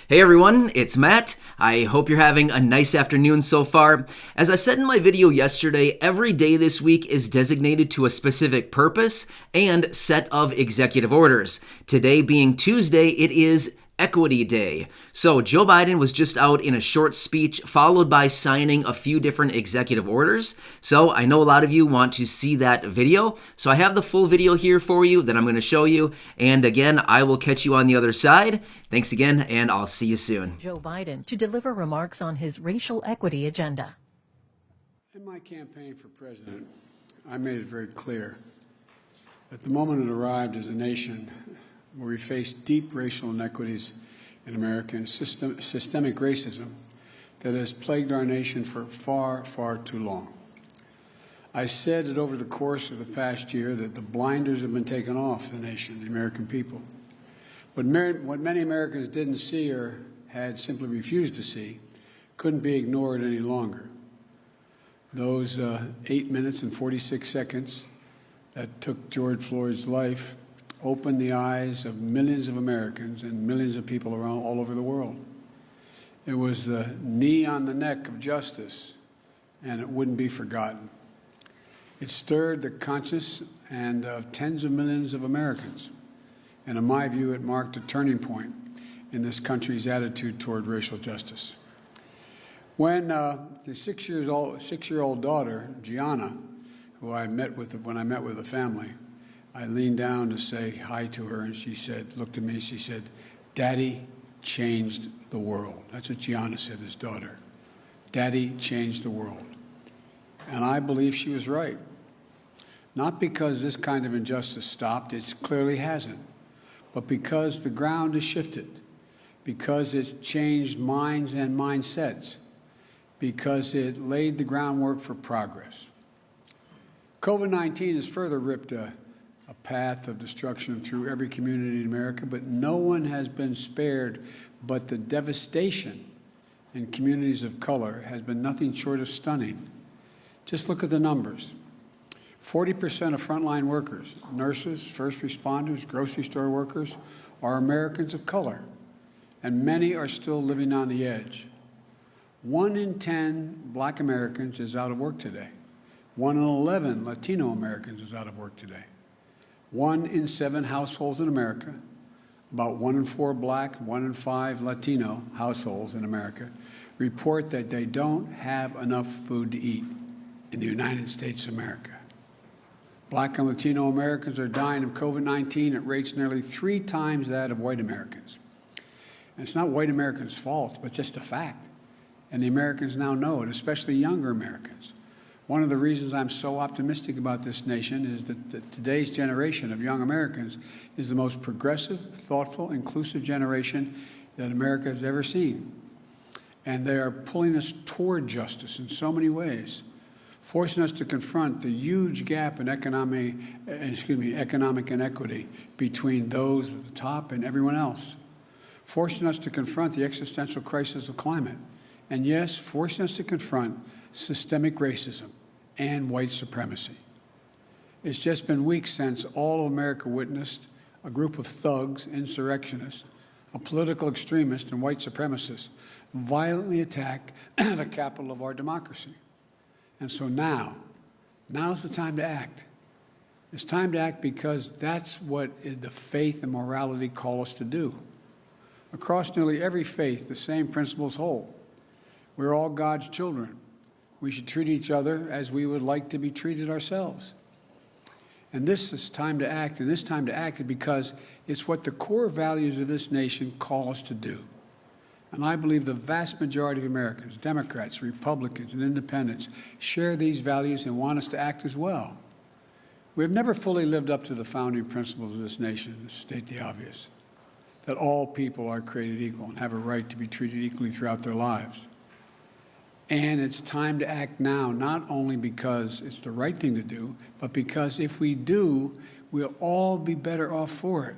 Hey everyone, it's Matt. I hope you're having a nice afternoon so far. As I said in my video yesterday, every day this week is designated to a specific purpose and set of executive orders. Today being Tuesday, it is Equity Day. So Joe Biden was just out in a short speech followed by signing a few different executive orders. So I know a lot of you want to see that video. So I have the full video here for you that I'm going to show you. And again, I will catch you on the other side. Thanks again, and I'll see you soon. Joe Biden to deliver remarks on his racial equity agenda. In my campaign for president, I made it very clear that the moment it arrived as a nation where we faced deep racial inequities in America and systemic racism that has plagued our nation for far, far too long. I said that over the course of the past year that the blinders have been taken off the nation, the American people. What many Americans didn't see or had simply refused to see couldn't be ignored any longer. Those 8 minutes and 46 seconds that took George Floyd's life opened the eyes of millions of Americans and millions of people around all over the world. It was the knee on the neck of justice, and it wouldn't be forgotten. It stirred the conscience and of tens of millions of Americans. And in my view, it marked a turning point in this country's attitude toward racial justice. When the six-year-old daughter, Gianna, who I met with when I met with the family, I leaned down to say hi to her, and she said, looked at me, she said, "Daddy changed the world." That's what Gianna said, his daughter. Daddy changed the world. And I believe she was right. Not because this kind of injustice stopped, it clearly hasn't, but because the ground has shifted, because it's changed minds and mindsets, because it laid the groundwork for progress. COVID-19 has further ripped a path of destruction through every community in America, but no one has been spared. But the devastation in communities of color has been nothing short of stunning. Just look at the numbers. 40% of frontline workers, nurses, first responders, grocery store workers, are Americans of color, and many are still living on the edge. 1 in 10 Black Americans is out of work today. 1 in 11 Latino Americans is out of work today. 1 in 7 households in America, about 1 in 4 Black, 1 in 5 Latino households in America, report that they don't have enough food to eat in the United States of America. Black and Latino Americans are dying of COVID-19 at rates nearly 3 times that of white Americans. And it's not white Americans' fault, but just a fact. And the Americans now know it, especially younger Americans. One of the reasons I'm so optimistic about this nation is that today's generation of young Americans is the most progressive, thoughtful, inclusive generation that America has ever seen. And they are pulling us toward justice in so many ways, forcing us to confront the huge gap in economic inequity between those at the top and everyone else, forcing us to confront the existential crisis of climate, and yes, forcing us to confront systemic racism and white supremacy. It's just been weeks since all of America witnessed a group of thugs, insurrectionists, a political extremist, and white supremacists violently attack the capital of our democracy. And so now's the time to act. It's time to act because that's what the faith and morality call us to do. Across nearly every faith, the same principles hold. We're all God's children. We should treat each other as we would like to be treated ourselves. And this is time to act, and this time to act is because it's what the core values of this nation call us to do. And I believe the vast majority of Americans, Democrats, Republicans, and independents, share these values and want us to act as well. We have never fully lived up to the founding principles of this nation, to state the obvious, that all people are created equal and have a right to be treated equally throughout their lives. And it's time to act now, not only because it's the right thing to do, but because if we do, we'll all be better off for it.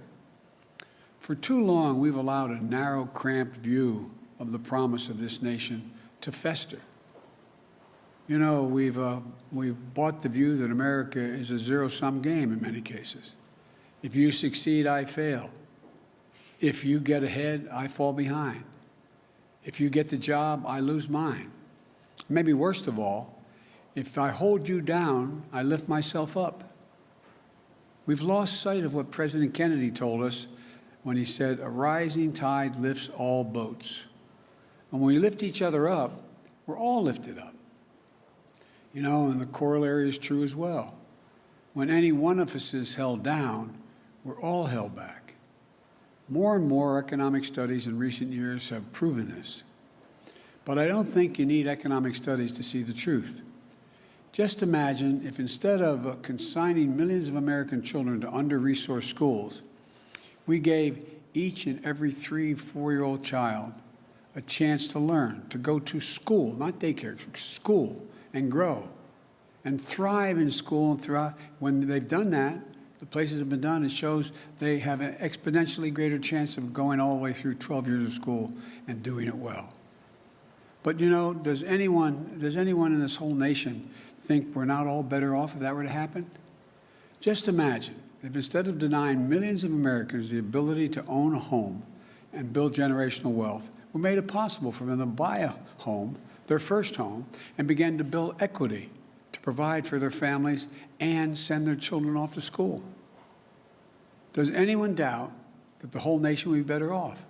For too long, we've allowed a narrow, cramped view of the promise of this nation to fester. You know, we've bought the view that America is a zero-sum game in many cases. If you succeed, I fail. If you get ahead, I fall behind. If you get the job, I lose mine. Maybe worst of all, if I hold you down, I lift myself up. We've lost sight of what President Kennedy told us when he said, "A rising tide lifts all boats." And when we lift each other up, we're all lifted up. You know, and the corollary is true as well. When any one of us is held down, we're all held back. More and more economic studies in recent years have proven this. But I don't think you need economic studies to see the truth. Just imagine if instead of consigning millions of American children to under-resourced schools, we gave each and every 3-4-year-old child a chance to learn, to go to school, not daycare, school, and grow, and thrive in school and throughout. When they've done that, the places have been done, it shows they have an exponentially greater chance of going all the way through 12 years of school and doing it well. But you know, does anyone in this whole nation think we're not all better off if that were to happen? Just imagine if instead of denying millions of Americans the ability to own a home and build generational wealth, we made it possible for them to buy a home, their first home, and began to build equity to provide for their families and send their children off to school. Does anyone doubt that the whole nation would be better off?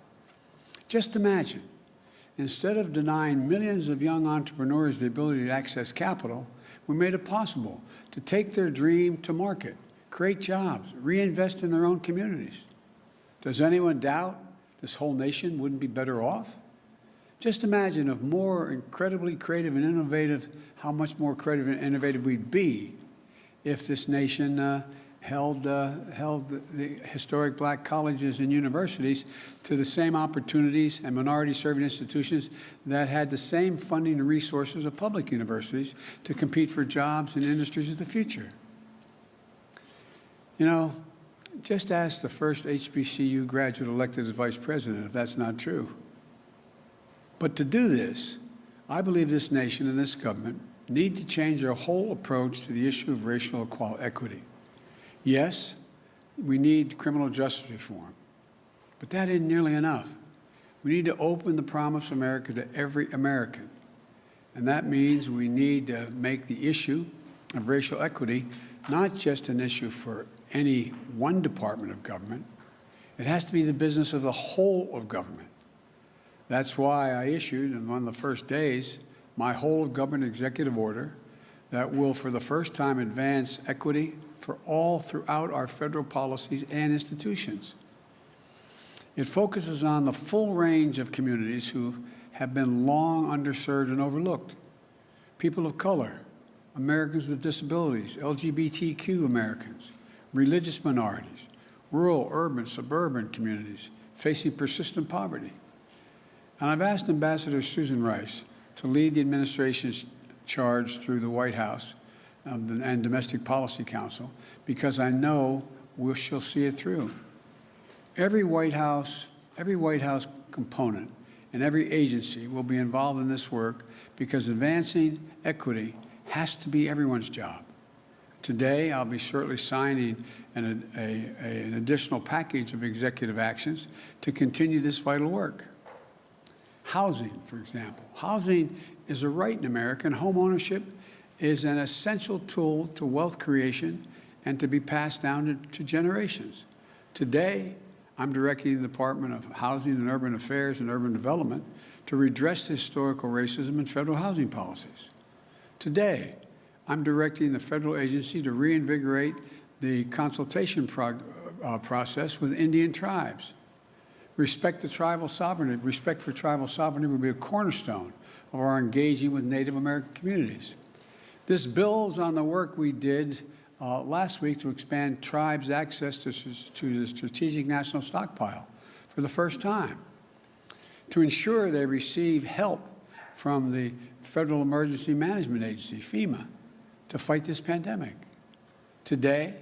Just imagine, instead of denying millions of young entrepreneurs the ability to access capital, we made it possible to take their dream to market, create jobs, reinvest in their own communities. Does anyone doubt this whole nation wouldn't be better off? Just imagine if more incredibly creative and innovative, how much more creative and innovative we'd be if this nation held the historic black colleges and universities to the same opportunities and minority-serving institutions that had the same funding and resources of public universities to compete for jobs in industries of the future. You know, just ask the first HBCU graduate elected as vice president if that's not true. But to do this, I believe this nation and this government need to change their whole approach to the issue of racial equity. Yes, we need criminal justice reform, but that isn't nearly enough. We need to open the promise of America to every American, and that means we need to make the issue of racial equity not just an issue for any one department of government. It has to be the business of the whole of government. That's why I issued, on one of the first days, my whole of government executive order that will, for the first time, advance equity for all throughout our federal policies and institutions. It focuses on the full range of communities who have been long underserved and overlooked. People of color, Americans with disabilities, LGBTQ Americans, religious minorities, rural, urban, suburban communities facing persistent poverty. And I've asked Ambassador Susan Rice to lead the administration's charge through the White House and Domestic Policy Council, because I know she'll see it through. Every White House component and every agency will be involved in this work because advancing equity has to be everyone's job. Today, I'll be shortly signing an additional package of executive actions to continue this vital work. Housing, for example. Housing is a right in America, and home ownership is an essential tool to wealth creation and to be passed down to generations. Today, I'm directing the Department of Housing and Urban Affairs and Urban Development to redress the historical racism in federal housing policies. Today, I'm directing the federal agency to reinvigorate the consultation process with Indian tribes. Respect for tribal sovereignty will be a cornerstone of our engaging with Native American communities. This builds on the work we did last week to expand tribes' access to the Strategic National Stockpile for the first time, to ensure they receive help from the Federal Emergency Management Agency, FEMA, to fight this pandemic. Today,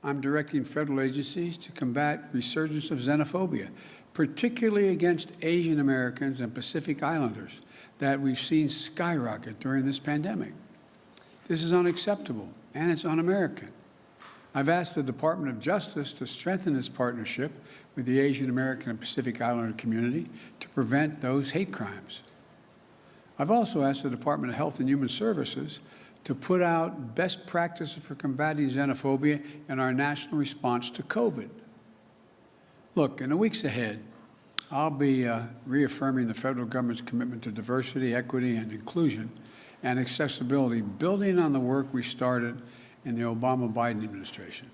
I'm directing federal agencies to combat resurgence of xenophobia, particularly against Asian Americans and Pacific Islanders that we've seen skyrocket during this pandemic. This is unacceptable, and it's un-American. I've asked the Department of Justice to strengthen its partnership with the Asian American and Pacific Islander community to prevent those hate crimes. I've also asked the Department of Health and Human Services to put out best practices for combating xenophobia in our national response to COVID. Look, in the weeks ahead, I'll be reaffirming the federal government's commitment to diversity, equity, and inclusion and accessibility, building on the work we started in the Obama-Biden administration.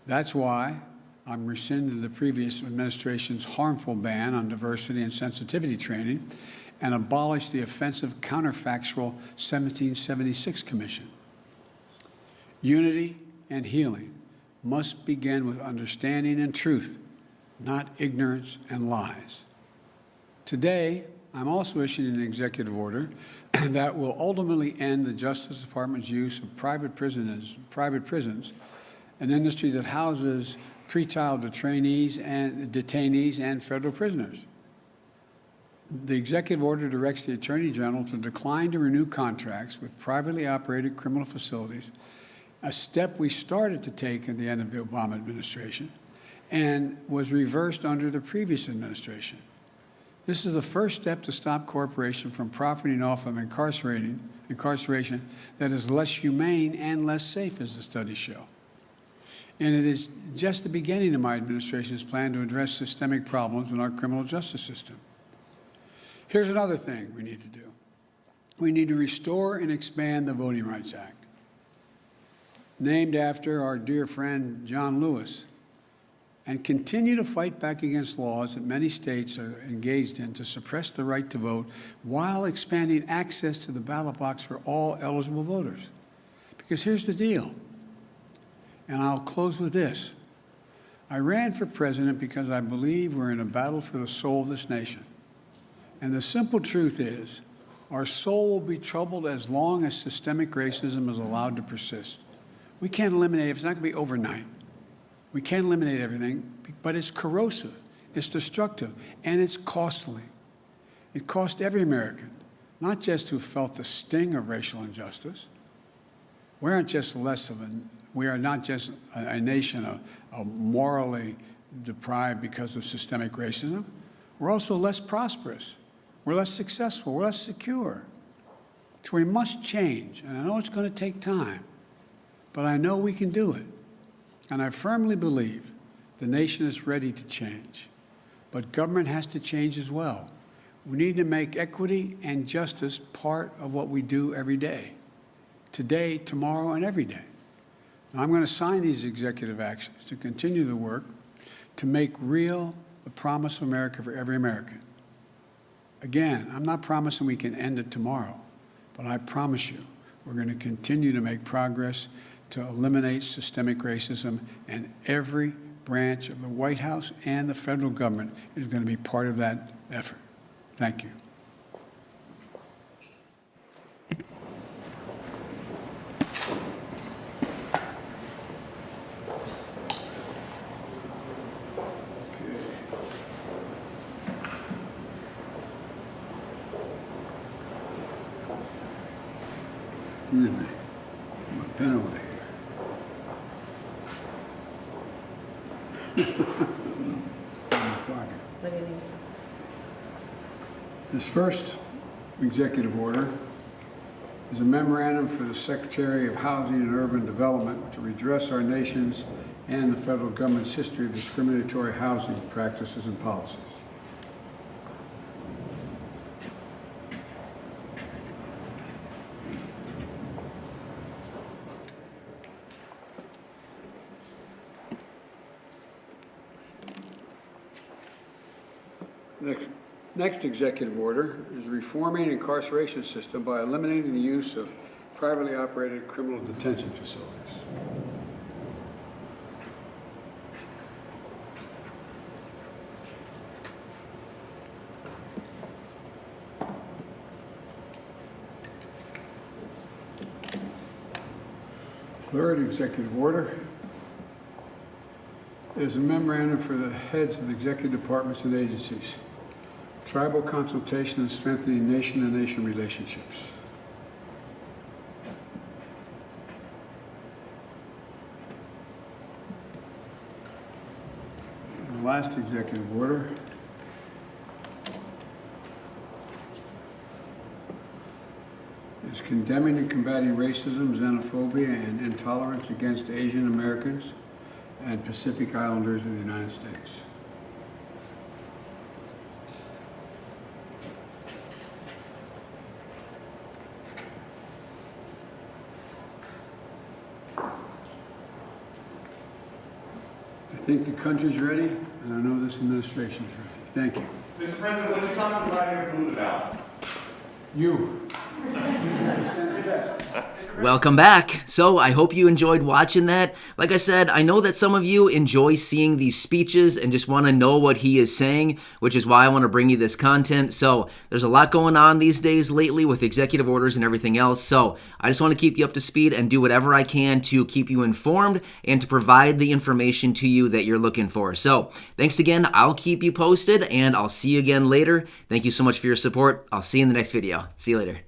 That's why I'm rescinding the previous administration's harmful ban on diversity and sensitivity training and abolish the offensive counterfactual 1776 Commission. Unity and healing must begin with understanding and truth, not ignorance and lies. Today, I'm also issuing an executive order that will ultimately end the Justice Department's use of private prisons, an industry that houses pretrial detainees and federal prisoners. The executive order directs the Attorney General to decline to renew contracts with privately operated criminal facilities, a step we started to take at the end of the Obama administration and was reversed under the previous administration. This is the first step to stop corporations from profiting off of incarceration that is less humane and less safe, as the studies show. And it is just the beginning of my administration's plan to address systemic problems in our criminal justice system. Here's another thing we need to do. We need to restore and expand the Voting Rights Act, named after our dear friend John Lewis, and continue to fight back against laws that many states are engaged in to suppress the right to vote while expanding access to the ballot box for all eligible voters. Because here's the deal, and I'll close with this. I ran for president because I believe we're in a battle for the soul of this nation. And the simple truth is, our soul will be troubled as long as systemic racism is allowed to persist. We can't eliminate it. It's not going to be overnight. We can't eliminate everything, but it's corrosive, it's destructive, and it's costly. It cost every American, not just who felt the sting of racial injustice. We are not just a nation morally deprived because of systemic racism. We're also less prosperous. We're less successful. We're less secure. So we must change, and I know it's going to take time, but I know we can do it. And I firmly believe the nation is ready to change, but government has to change as well. We need to make equity and justice part of what we do every day, today, tomorrow, and every day. Now, I'm going to sign these executive actions to continue the work to make real the promise of America for every American. Again, I'm not promising we can end it tomorrow, but I promise you we're going to continue to make progress to eliminate systemic racism, and every branch of the White House and the federal government is going to be part of that effort. Thank you. Excuse me, my pen over here. This first executive order is a memorandum for the Secretary of Housing and Urban Development to redress our nation's and the federal government's history of discriminatory housing practices and policies. Next executive order is reforming the incarceration system by eliminating the use of privately operated criminal detention facilities. Third executive order is a memorandum for the heads of the executive departments and agencies. Tribal consultation and strengthening nation-to-nation relationships. last executive order is condemning and combating racism, xenophobia, and intolerance against Asian Americans and Pacific Islanders in the United States. I think the country's ready, and I know this administration is ready. Thank you. Mr. President, what you talking about your food about? You. Welcome back. So I hope you enjoyed watching that. Like I said, I know that some of you enjoy seeing these speeches and just want to know what he is saying, which is why I want to bring you this content. So there's a lot going on these days lately with executive orders and everything else. So I just want to keep you up to speed and do whatever I can to keep you informed and to provide the information to you that you're looking for. So thanks again. I'll keep you posted and I'll see you again later. Thank you so much for your support. I'll see you in the next video. See you later.